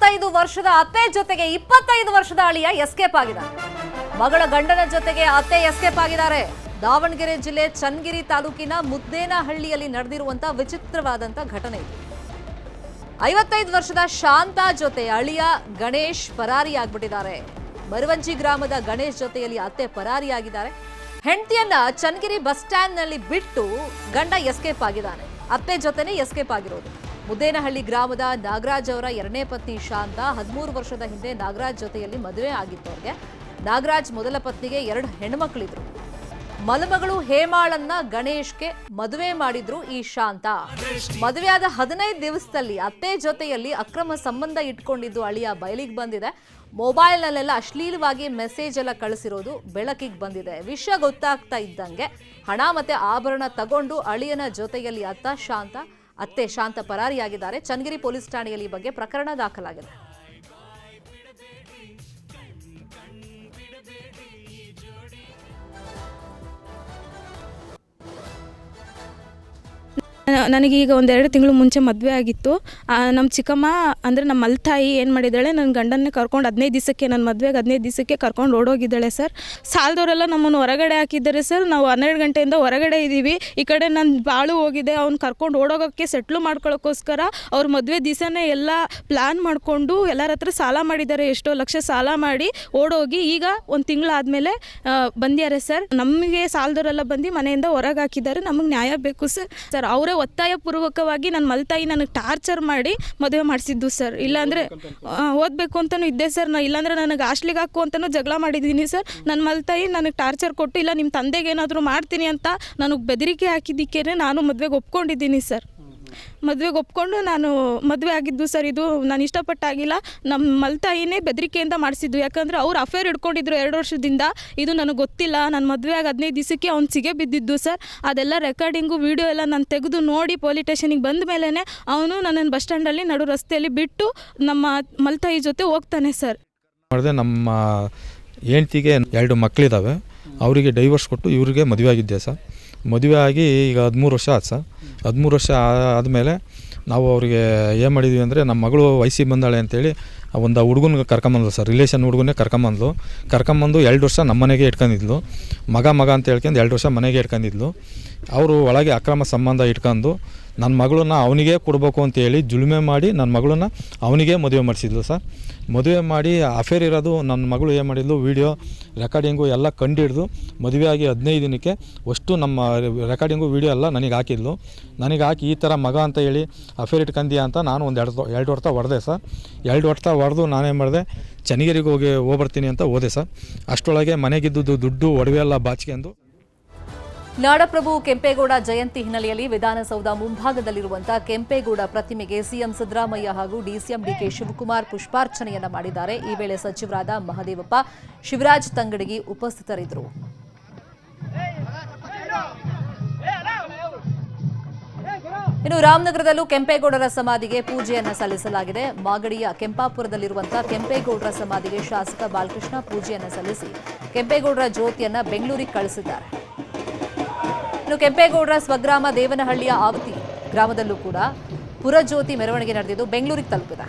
25 ವರ್ಷದ ಅತ್ತೆ ಜೊತೆಗೆ 25 ವರ್ಷದ ಅಳಿಯ ಎಸ್ಕೇಪ್ ಆಗಿದ್ದಾರೆ. ಮಗಳ ಗಂಡನ ಜೊತೆಗೆ ಅತ್ತೆ ಎಸ್ಕೇಪ್ ಆಗಿದ್ದಾರೆ. ದಾವಣಗೆರೆ ಜಿಲ್ಲೆ ಚನ್ನಗಿರಿ ತಾಲೂಕಿನ ಮುದ್ದೇನಹಳ್ಳಿಯಲ್ಲಿ ನಡೆದಿರುವಂತಹ ವಿಚಿತ್ರವಾದಂತಹ ಘಟನೆ ಇದು. 55 ವರ್ಷದ ಶಾಂತಾ ಜೊತೆ ಅಳಿಯ ಗಣೇಶ್ ಪರಾರಿಯಾಗ್ಬಿಟ್ಟಿದ್ದಾರೆ. ಮರವಂಜಿ ಗ್ರಾಮದ ಗಣೇಶ್ ಜೊತೆಯಲ್ಲಿ ಅತ್ತೆ ಪರಾರಿಯಾಗಿದ್ದಾರೆ. ಹೆಂಡತಿಯನ್ನ ಚನ್ನಗಿರಿ ಬಸ್ ಸ್ಟ್ಯಾಂಡ್ ನಲ್ಲಿ ಬಿಟ್ಟು ಗಂಡ ಎಸ್ಕೇಪ್ ಆಗಿದ್ದಾನೆ. ಅತ್ತೆ ಜೊತೆನೆ ಎಸ್ಕೇಪ್ ಆಗಿರೋದು. ಮುದ್ದೇನಹಳ್ಳಿ ಗ್ರಾಮದ ನಾಗರಾಜ್ ಅವರ ಎರಡನೇ ಪತ್ನಿ ಶಾಂತಾ 13 ವರ್ಷದ ಹಿಂದೆ ನಾಗರಾಜ್ ಜೊತೆಯಲ್ಲಿ ಮದುವೆ ಆಗಿತ್ತು. ಅವ್ರಿಗೆ ನಾಗರಾಜ್ ಮೊದಲ ಪತ್ನಿಗೆ 2 ಹೆಣ್ಮಕ್ಳಿದ್ರು. ಮಲಮಗಳು ಹೇಮಾಳನ್ನ ಗಣೇಶ್ಗೆ ಮದುವೆ ಮಾಡಿದ್ರು ಈ ಶಾಂತಾ. ಮದುವೆಯಾದ 15 ದಿವಸದಲ್ಲಿ ಅತ್ತೆ ಜೊತೆಯಲ್ಲಿ ಅಕ್ರಮ ಸಂಬಂಧ ಇಟ್ಕೊಂಡಿದ್ದು ಅಳಿಯ ಬಯಲಿಗೆ ಬಂದಿದೆ. ಮೊಬೈಲ್ನಲ್ಲೆಲ್ಲ ಅಶ್ಲೀಲವಾಗಿ ಮೆಸೇಜ್ ಎಲ್ಲ ಕಳಿಸಿರೋದು ಬೆಳಕಿಗೆ ಬಂದಿದೆ. ವಿಷಯ ಗೊತ್ತಾಗ್ತಾ ಇದ್ದಂಗೆ ಹಣ ಮತ್ತೆ ಆಭರಣ ತಗೊಂಡು ಅಳಿಯನ ಜೊತೆಯಲ್ಲಿ ಅತ್ತೆ ಶಾಂತ ಪರಾರಿಯಾಗಿದ್ದಾರೆ. ಚನ್ನಗಿರಿ ಪೊಲೀಸ್ ಠಾಣೆಯಲ್ಲಿ ಈ ಬಗ್ಗೆ ಪ್ರಕರಣ ದಾಖಲಾಗಿದೆ. ನನಗೀಗ 1-2 ತಿಂಗಳು ಮುಂಚೆ ಮದುವೆ ಆಗಿತ್ತು. ನಮ್ಮ ಚಿಕ್ಕಮ್ಮ ಅಂದರೆ ನಮ್ಮ ಮಲ್ತಾಯಿ ಏನು ಮಾಡಿದ್ದಾಳೆ, ನನ್ನ ಗಂಡನ್ನೇ ಕರ್ಕೊಂಡು 15 ದಿವಸಕ್ಕೆ ನನ್ನ ಮದುವೆಗೆ 15 ದಿವಸಕ್ಕೆ ಕರ್ಕೊಂಡು ಓಡೋಗಿದ್ದಾಳೆ ಸರ್. ಸಾಲದವರೆಲ್ಲ ನಮ್ಮನ್ನು ಹೊರಗಡೆ ಹಾಕಿದ್ದಾರೆ ಸರ್. ನಾವು 12 ಗಂಟೆಯಿಂದ ಹೊರಗಡೆ ಇದ್ದೀವಿ. ಈ ಕಡೆ ನನ್ನ ಬಾಳು ಹೋಗಿದೆ. ಅವ್ನು ಕರ್ಕೊಂಡು ಓಡೋಗೋಕ್ಕೆ ಸೆಟ್ಲು ಮಾಡ್ಕೊಳ್ಳೋಕ್ಕೋಸ್ಕರ ಅವ್ರ ಮದುವೆ ದಿವಸನೇ ಎಲ್ಲ ಪ್ಲ್ಯಾನ್ ಮಾಡಿಕೊಂಡು ಎಲ್ಲರ ಹತ್ರ ಸಾಲ ಮಾಡಿದ್ದಾರೆ. ಎಷ್ಟೋ ಲಕ್ಷ ಸಾಲ ಮಾಡಿ ಓಡೋಗಿ ಈಗ 1 ತಿಂಗಳಾದಮೇಲೆ ಬಂದಿದ್ದಾರೆ ಸರ್. ನಮಗೆ ಸಾಲದವರೆಲ್ಲ ಬಂದು ಮನೆಯಿಂದ ಹೊರಗೆ ಹಾಕಿದ್ದಾರೆ. ನಮಗೆ ನ್ಯಾಯ ಬೇಕು ಸರ್. ಅವರೇ ಒತ್ತಾಯ ಪೂರ್ವಕವಾಗಿ ನನ್ನ ಮಲ್ತಾಯಿ ನನಗೆ ಟಾರ್ಚರ್ ಮಾಡಿ ಮದುವೆ ಮಾಡಿಸಿದ್ದು ಸರ್. ಇಲ್ಲಾಂದರೆ ಓದಬೇಕು ಅಂತಲೂ ಇದ್ದೆ ಸರ್. ಇಲ್ಲಾಂದರೆ ನನಗೆ ಹಾಸ್ಟ್ಲಿಗೆ ಹಾಕು ಅಂತಲೂ ಜಗಳ ಮಾಡಿದ್ದೀನಿ ಸರ್. ನನ್ನ ಮಲ್ತಾಯಿ ನನಗೆ ಟಾರ್ಚರ್ ಕೊಟ್ಟು ಇಲ್ಲ ನಿಮ್ಮ ತಂದೆಗೆ ಏನಾದರೂ ಮಾಡ್ತೀನಿ ಅಂತ ನನಗೆ ಬೆದರಿಕೆ ಹಾಕಿದ್ದಕ್ಕೇ ನಾನು ಮದುವೆಗೆ ಒಪ್ಕೊಂಡಿದ್ದೀನಿ ಸರ್. ಮದುವೆಗೆ ಒಪ್ಕೊಂಡು ನಾನು ಮದುವೆ ಆಗಿದ್ದು ಸರ್. ಇದು ನಾನು ಇಷ್ಟಪಟ್ಟಾಗಿಲ್ಲ. ನಮ್ಮ ಮಲ್ತಾಯಿನೇ ಬೆದರಿಕೆಯಿಂದ ಮಾಡಿಸಿದ್ದು. ಯಾಕಂದರೆ ಅವ್ರು ಅಫೇರ್ ಹಿಡ್ಕೊಂಡಿದ್ರು 2 ವರ್ಷದಿಂದ. ಇದು ನನಗೆ ಗೊತ್ತಿಲ್ಲ. ನನ್ನ ಮದುವೆ ಆಗಿ 15 ದಿವಸಕ್ಕೆ ಅವ್ನು ಸಿಗೆ ಬಿದ್ದಿದ್ದು ಸರ್. ಅದೆಲ್ಲ ರೆಕಾರ್ಡಿಂಗು ವೀಡಿಯೋ ಎಲ್ಲ ನಾನು ತೆಗೆದು ನೋಡಿ ಪೊಲೀಸ್ ಸ್ಟೇಷನಿಗೆ ಬಂದ ಮೇಲೇ ಅವನು ನನ್ನನ್ನು ಬಸ್ ಸ್ಟ್ಯಾಂಡಲ್ಲಿ ನಡು ರಸ್ತೆಯಲ್ಲಿ ಬಿಟ್ಟು ನಮ್ಮ ಮಲ್ತಾಯಿ ಜೊತೆ ಹೋಗ್ತಾನೆ ಸರ್. ಮಾಡಿದೆ ನಮ್ಮ ಹೆಂಡ್ತಿಗೆ 2 ಮಕ್ಕಳಿದ್ದಾವೆ. ಅವರಿಗೆ ಡೈವರ್ಸ್ ಕೊಟ್ಟು ಇವ್ರಿಗೆ ಮದುವೆ ಆಗಿದ್ದೆ ಸರ್. ಮದುವೆ ಆಗಿ ಈಗ 13 ವರ್ಷ ಆಯ್ತು ಸರ್. 13 ವರ್ಷ ಆದಮೇಲೆ ನಾವು ಅವ್ರಿಗೆ ಏನು ಮಾಡಿದ್ವಿ ಅಂದರೆ ನಮ್ಮ ಮಗಳು ವಯಸ್ಸಿಗೆ ಬಂದಾಳೆ ಅಂತೇಳಿ ಒಂದು ಹುಡುಗನ ಕರ್ಕೊಂಬಂದ್ಲು ಸರ್. ರಿಲೇಷನ್ ಹುಡುಗನೇ ಕರ್ಕೊಂಬಂದು 2 ವರ್ಷ ನಮ್ಮ ಮನೆಗೆ ಇಟ್ಕೊಂಡಿದ್ಲು. ಮಗ ಅಂತ ಹೇಳ್ಕೊಂಡು 2 ವರ್ಷ ಮನೆಗೆ ಇಟ್ಕೊಂಡಿದ್ಲು. ಅವರು ಒಳಗೆ ಅಕ್ರಮ ಸಂಬಂಧ ಇಟ್ಕೊಂಡು ನನ್ನ ಮಗಳನ್ನ ಅವನಿಗೆ ಕೊಡಬೇಕು ಅಂತೇಳಿ ಜುಲ್ಮೆ ಮಾಡಿ ನನ್ನ ಮಗಳನ್ನ ಅವನಿಗೆ ಮದುವೆ ಮಾಡಿಸಿದ್ಲು ಸರ್. ಮದುವೆ ಮಾಡಿ ಅಫೇರ್ ಇರೋದು ನನ್ನ ಮಗಳು ಏನು ಮಾಡಿದ್ಲು, ವೀಡಿಯೋ ರೆಕಾರ್ಡಿಂಗು ಎಲ್ಲ ಕಂಡಿಡ್ದು ಮದುವೆ ಆಗಿ 15 ದಿನಕ್ಕೆ ಅಷ್ಟು ನಮ್ಮ ರೆಕಾರ್ಡಿಂಗು ವೀಡಿಯೋ ಎಲ್ಲ ನನಗೆ ಹಾಕಿದ್ಲು. ನನಗೆ ಹಾಕಿ ಈ ಥರ ಮಗ ಅಂತ ಹೇಳಿ ಅಫೇರ್ ಇಟ್ಕೊಂಡ್ಯಾ ಅಂತ ನಾನು ಒಂದು 2 ವರ್ಷ ಹೊಡೆದೆ ಸರ್. 2 ವರ್ಷ ಹೊಡೆದು ನಾನೇನು ಮಾಡಿದೆ, ಚನ್ನಗಿರಿಗೆ ಹೋಗ್ಬರ್ತೀನಿ ಅಂತ ಹೋದೆ ಸರ್. ಅಷ್ಟರೊಳಗೆ ಮನೆಗಿದ್ದು ದುಡ್ಡು ಒಡವೆ ಎಲ್ಲ ಬಾಚಿಕೊಂಡು ನಾಡಪ್ರಭು ಕೆಂಪೇಗೌಡ ಜಯಂತಿ ಹಿನ್ನೆಲೆಯಲ್ಲಿ ವಿಧಾನಸೌಧ ಮುಂಭಾಗದಲ್ಲಿರುವಂತಹ ಕೆಂಪೇಗೌಡ ಪ್ರತಿಮೆಗೆ ಸಿಎಂ ಸಿದ್ದರಾಮಯ್ಯ ಹಾಗೂ ಡಿಸಿಎಂ ಡಿಕೆ ಶಿವಕುಮಾರ್ ಪುಷ್ಪಾರ್ಚನೆಯನ್ನ ಮಾಡಿದ್ದಾರೆ. ಈ ವೇಳೆ ಸಚಿವರಾದ ಮಹದೇವಪ್ಪ, ಶಿವರಾಜ್ ತಂಗಡಗಿ ಉಪಸ್ಥಿತರಿದ್ದರು. ಇನ್ನು ರಾಮನಗರದಲ್ಲೂ ಕೆಂಪೇಗೌಡರ ಸಮಾಧಿಗೆ ಪೂಜೆಯನ್ನ ಸಲ್ಲಿಸಲಾಗಿದೆ. ಮಾಗಡಿಯ ಕೆಂಪಾಪುರದಲ್ಲಿರುವಂತಹ ಕೆಂಪೇಗೌಡರ ಸಮಾಧಿಗೆ ಶಾಸಕ ಬಾಲಕೃಷ್ಣ ಪೂಜೆಯನ್ನ ಸಲ್ಲಿಸಿ ಕೆಂಪೇಗೌಡರ ಜ್ಯೋತಿಯನ್ನ ಬೆಂಗಳೂರಿಗೆ ಕಳಿಸಿದ್ದಾರೆ. ಇನ್ನು ಕೆಂಪೇಗೌಡರ ಸ್ವಗ್ರಾಮ ದೇವನಹಳ್ಳಿಯ ಆವತಿ ಗ್ರಾಮದಲ್ಲೂ ಕೂಡ ಪುರಜ್ಯೋತಿ ಮೆರವಣಿಗೆ ನಡೆದಿದ್ದು ಬೆಂಗಳೂರಿಗೆ ತಲುಪಿದೆ.